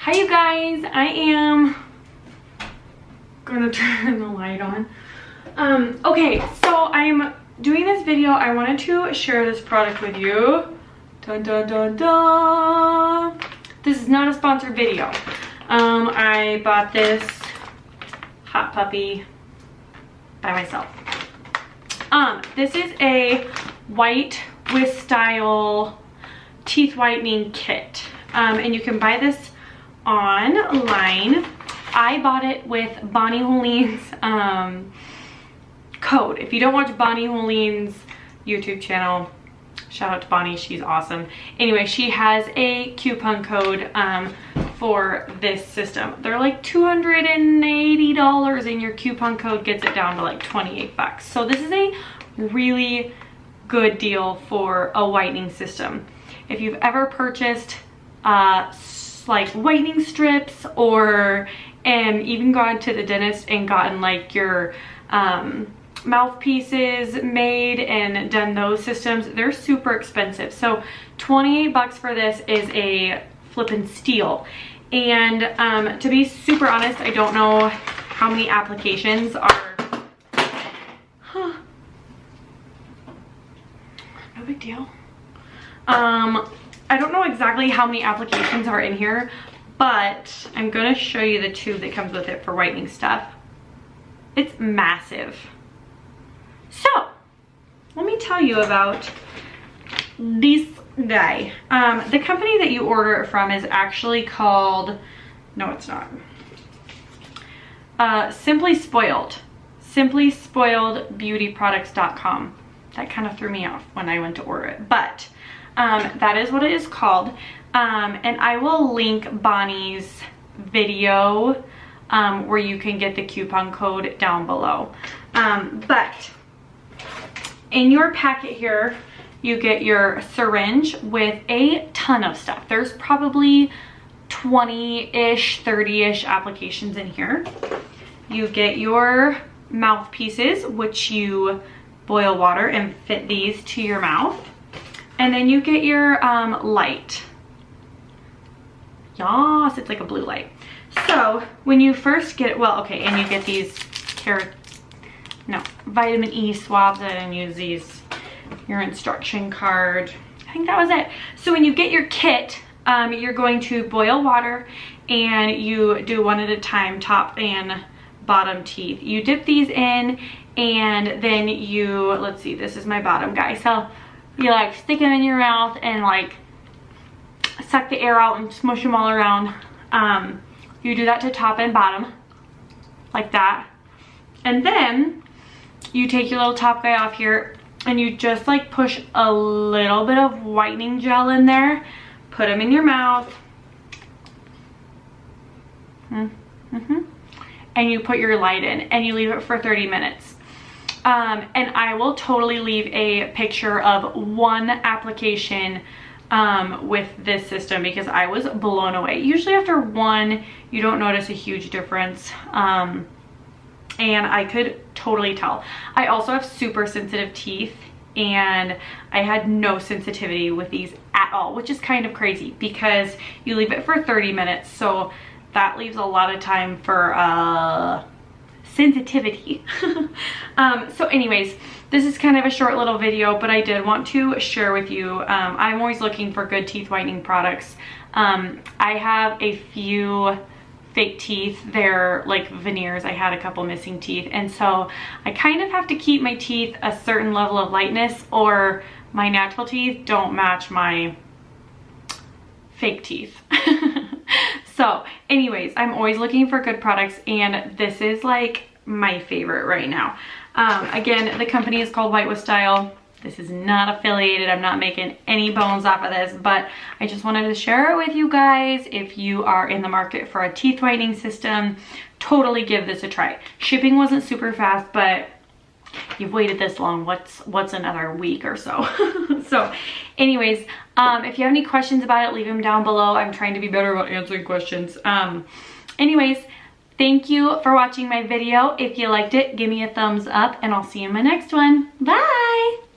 Hi you guys, I am gonna turn the light on. Okay, so I'm doing this video. I wanted to share this product with you. Dun dun dun dun. This is not a sponsored video. I bought this hot puppy by myself. This is a white with style teeth whitening kit. And you can buy this online. I bought it with Bonnie Holene's code. If you don't watch Bonnie Holene's YouTube channel, shout out to Bonnie, she's awesome. Anyway, she has a coupon code for this system. They're like $280 and your coupon code gets it down to like 28 bucks. So this is a really good deal for a whitening system. If you've ever purchased like whitening strips or even gone to the dentist and gotten like your mouthpieces made and done those systems, they're super expensive. So 28 bucks for this is a flippin' steal. And to be super honest, I don't know how many applications are, no big deal. I don't know exactly how many applications are in here, but I'm gonna show you the tube that comes with it for whitening stuff. It's massive. So let me tell you about this guy. The company that you order it from is actually called, no it's not, Simply Spoiled. simplyspoiledbeautyproducts.com. That kind of threw me off when I went to order it, but that is what it is called. And I will link Bonnie's video where you can get the coupon code down below. But in your packet here, you get your syringe with a ton of stuff. There's probably 20-ish, 30-ish applications in here. You get your mouthpieces, which you boil water and fit these to your mouth. And then you get your light. Yes, it's like a blue light. So when you first get, well, okay, and you get these vitamin E swabs. I didn't use these. Your instruction card. I think that was it. So when you get your kit, you're going to boil water and you do one at a time, top and bottom teeth. You dip these in and then you, let's see, this is my bottom guy. So you like stick them in your mouth and like suck the air out and smush them all around. You do that to top and bottom like that. And then you take your little top guy off here and you just like push a little bit of whitening gel in there, put them in your mouth. And you put your light in and you leave it for 30 minutes. And I will totally leave a picture of one application with this system because I was blown away. Usually after one, you don't notice a huge difference. And I could totally tell. I also have super sensitive teeth and I had no sensitivity with these at all, which is kind of crazy because you leave it for 30 minutes. So that leaves a lot of time for sensitivity. So anyways, this is kind of a short little video, but I did want to share with you. I'm always looking for good teeth whitening products. I have a few fake teeth. They're like veneers. I had a couple missing teeth, and so I kind of have to keep my teeth a certain level of lightness or my natural teeth don't match my fake teeth. So anyways, I'm always looking for good products and this is like my favorite right now. Again, the company is called White with Style. This is not affiliated. I'm not making any bones off of this, but I just wanted to share it with you guys. If you are in the market for a teeth whitening system, totally give this a try. Shipping wasn't super fast, but you've waited this long. What's another week or so? So anyways, if you have any questions about it, leave them down below. I'm trying to be better about answering questions. Anyways, thank you for watching my video. If you liked it, give me a thumbs up and I'll see you in my next one. Bye!